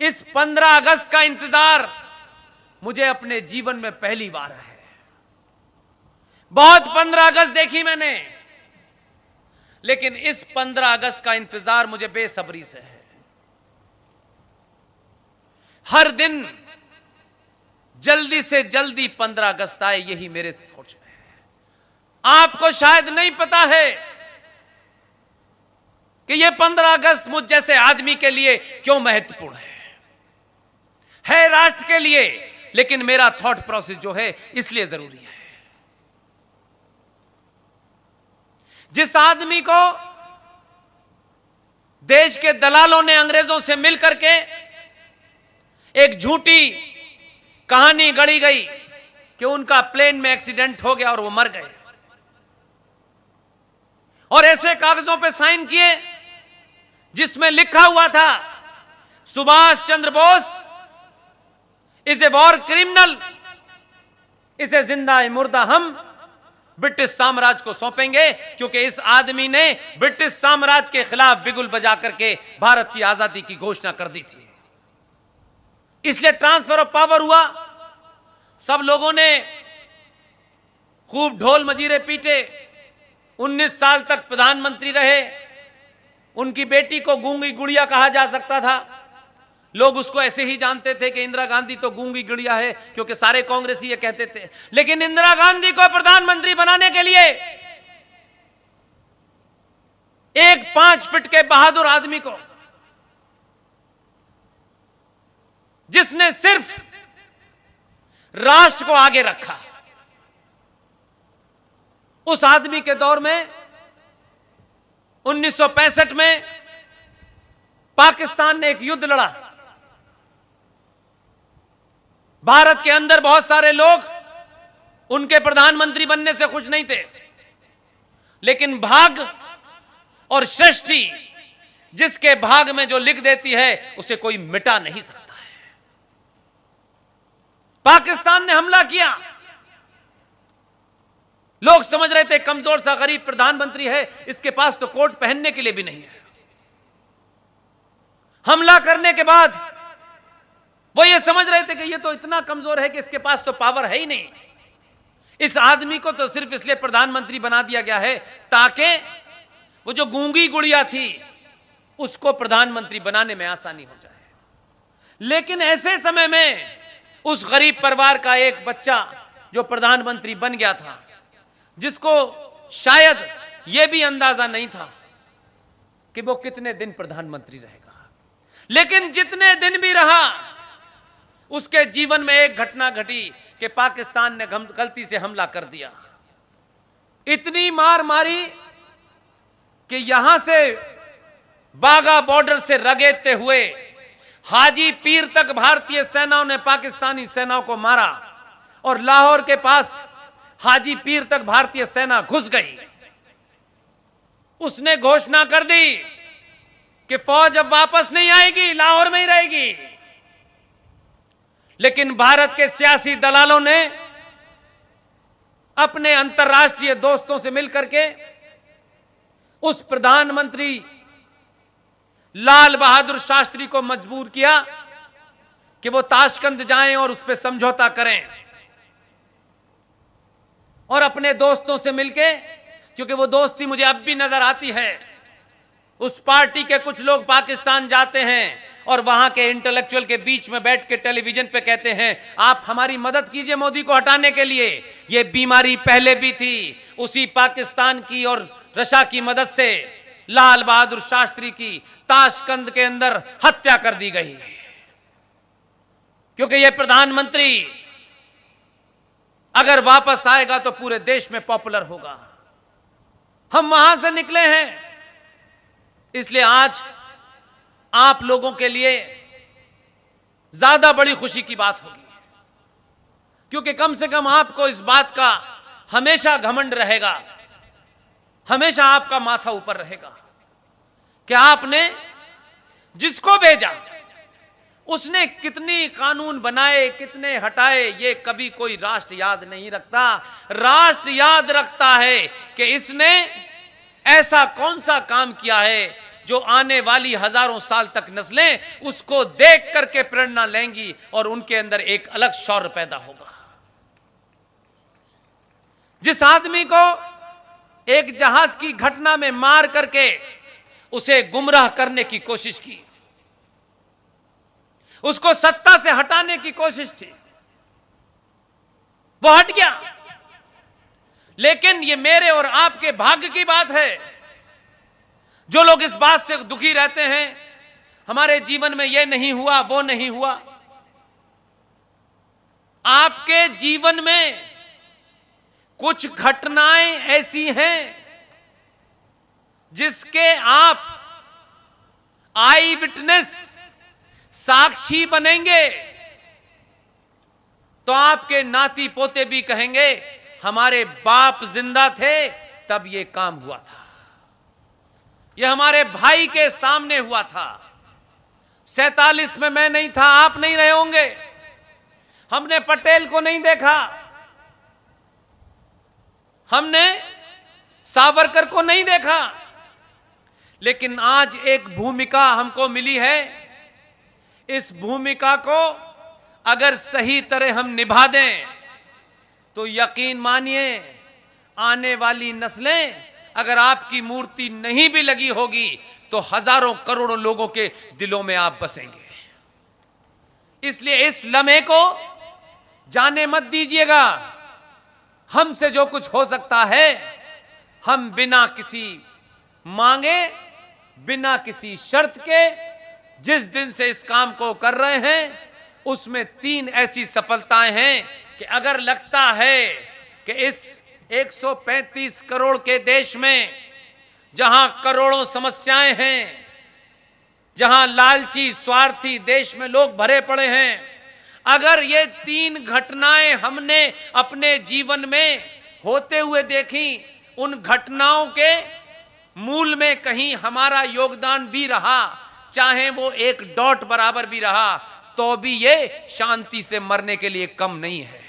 इस 15 अगस्त का इंतजार मुझे अपने जीवन में पहली बार है। बहुत 15 अगस्त देखी मैंने, लेकिन इस 15 अगस्त का इंतजार मुझे बेसब्री से है। हर दिन जल्दी से जल्दी 15 अगस्त आए, यही मेरे सोच में है। आपको शायद नहीं पता है कि यह 15 अगस्त मुझ जैसे आदमी के लिए क्यों महत्वपूर्ण है राष्ट्र के लिए, लेकिन मेरा थॉट प्रोसेस जो है इसलिए जरूरी है। जिस आदमी को देश के दलालों ने अंग्रेजों से मिलकर के एक झूठी कहानी गढ़ी गई कि उनका प्लेन में एक्सीडेंट हो गया और वो मर गए, और ऐसे कागजों पे साइन किए जिसमें लिखा हुआ था Subhash Chandra Bose is a war criminal, इसे जिंदा मुर्दा हम ब्रिटिश साम्राज्य को सौंपेंगे, क्योंकि इस आदमी ने ब्रिटिश साम्राज्य के खिलाफ बिगुल बजा करके भारत की आजादी की घोषणा कर दी थी। इसलिए ट्रांसफर ऑफ पावर हुआ। सब लोगों ने खूब ढोल मजीरे पीटे। 19 साल तक प्रधानमंत्री रहे। उनकी बेटी को गूंगी गुड़िया कहा जा सकता था। लोग उसको ऐसे ही जानते थे कि इंदिरा गांधी तो गूंगी गुड़िया है, क्योंकि सारे कांग्रेसी ये कहते थे। लेकिन इंदिरा गांधी को प्रधानमंत्री बनाने के लिए एक 5 फीट के बहादुर आदमी को, जिसने सिर्फ राष्ट्र को आगे रखा, उस आदमी के दौर में 1965 में पाकिस्तान ने एक युद्ध लड़ा। भारत के अंदर बहुत सारे लोग उनके प्रधानमंत्री बनने से खुश नहीं थे, लेकिन भाग और सृष्टि जिसके भाग में जो लिख देती है उसे कोई मिटा नहीं सकता है। पाकिस्तान ने हमला किया। लोग समझ रहे थे कमजोर सा गरीब प्रधानमंत्री है, इसके पास तो कोट पहनने के लिए भी नहीं है। हमला करने के बाद वो ये समझ रहे थे कि ये तो इतना कमजोर है कि इसके पास तो पावर है ही नहीं। इस आदमी को तो सिर्फ इसलिए प्रधानमंत्री बना दिया गया है ताकि वो जो गूंगी गुड़िया थी उसको प्रधानमंत्री बनाने में आसानी हो जाए। लेकिन ऐसे समय में उस गरीब परिवार का एक बच्चा जो प्रधानमंत्री बन गया था, जिसको शायद यह भी अंदाजा नहीं था कि वो कितने दिन प्रधानमंत्री रहेगा, लेकिन जितने दिन भी रहा उसके जीवन में एक घटना घटी कि पाकिस्तान ने गलती से हमला कर दिया। इतनी मार मारी कि यहां से बागा बॉर्डर से रगेते हुए हाजी पीर तक भारतीय सेनाओं ने पाकिस्तानी सेनाओं को मारा, और लाहौर के पास हाजी पीर तक भारतीय सेना घुस गई। उसने घोषणा कर दी कि फौज अब वापस नहीं आएगी, लाहौर में ही रहेगी। लेकिन भारत के सियासी दलालों ने अपने अंतर्राष्ट्रीय दोस्तों से मिलकर के उस प्रधानमंत्री लाल बहादुर शास्त्री को मजबूर किया कि वो ताशकंद जाएं और उस पर समझौता करें। और अपने दोस्तों से मिलके, क्योंकि वो दोस्ती मुझे अब भी नजर आती है, उस पार्टी के कुछ लोग पाकिस्तान जाते हैं और वहां के इंटेलेक्चुअल के बीच में बैठ के टेलीविजन पे कहते हैं आप हमारी मदद कीजिए मोदी को हटाने के लिए। ये बीमारी पहले भी थी, उसी पाकिस्तान की और रशा की मदद से लाल बहादुर शास्त्री की ताशकंद के अंदर हत्या कर दी गई, क्योंकि ये प्रधानमंत्री अगर वापस आएगा तो पूरे देश में पॉपुलर होगा। हम वहां से निकले हैं, इसलिए आज आप लोगों के लिए ज्यादा बड़ी खुशी की बात होगी, क्योंकि कम से कम आपको इस बात का हमेशा घमंड रहेगा, हमेशा आपका माथा ऊपर रहेगा कि आपने जिसको भेजा उसने कितनी कानून बनाए, कितने हटाए, ये कभी कोई राष्ट्र याद नहीं रखता। राष्ट्र याद रखता है कि इसने ऐसा कौन सा काम किया है जो आने वाली हजारों साल तक नस्लें उसको देख करके प्रेरणा लेंगी और उनके अंदर एक अलग शौर्य पैदा होगा। जिस आदमी को एक जहाज की घटना में मार करके उसे गुमराह करने की कोशिश की, उसको सत्ता से हटाने की कोशिश थी, वो हट गया। लेकिन ये मेरे और आपके भाग्य की बात है, जो लोग इस बात से दुखी रहते हैं हमारे जीवन में ये नहीं हुआ वो नहीं हुआ। आपके जीवन में कुछ घटनाएं ऐसी हैं जिसके आप आई विटनेस, साक्षी बनेंगे, तो आपके नाती पोते भी कहेंगे हमारे बाप जिंदा थे तब ये काम हुआ था, ये हमारे भाई के सामने हुआ था। 47 में मैं नहीं था, आप नहीं रहे होंगे, हमने पटेल को नहीं देखा, हमने सावरकर को नहीं देखा, लेकिन आज एक भूमिका हमको मिली है। इस भूमिका को अगर सही तरह हम निभा दें तो यकीन मानिए आने वाली नस्लें, अगर आपकी मूर्ति नहीं भी लगी होगी तो हजारों करोड़ों लोगों के दिलों में आप बसेंगे। इसलिए इस लम्हे को जाने मत दीजिएगा। हमसे जो कुछ हो सकता है हम बिना किसी मांगे, बिना किसी शर्त के जिस दिन से इस काम को कर रहे हैं उसमें 3 ऐसी सफलताएं हैं कि अगर लगता है कि इस 135 करोड़ के देश में जहां करोड़ों समस्याएं हैं, जहां लालची स्वार्थी देश में लोग भरे पड़े हैं, अगर ये 3 घटनाएं हमने अपने जीवन में होते हुए देखी, उन घटनाओं के मूल में कहीं हमारा योगदान भी रहा, चाहे वो 1 डॉट बराबर भी रहा, तो भी ये शांति से मरने के लिए कम नहीं है।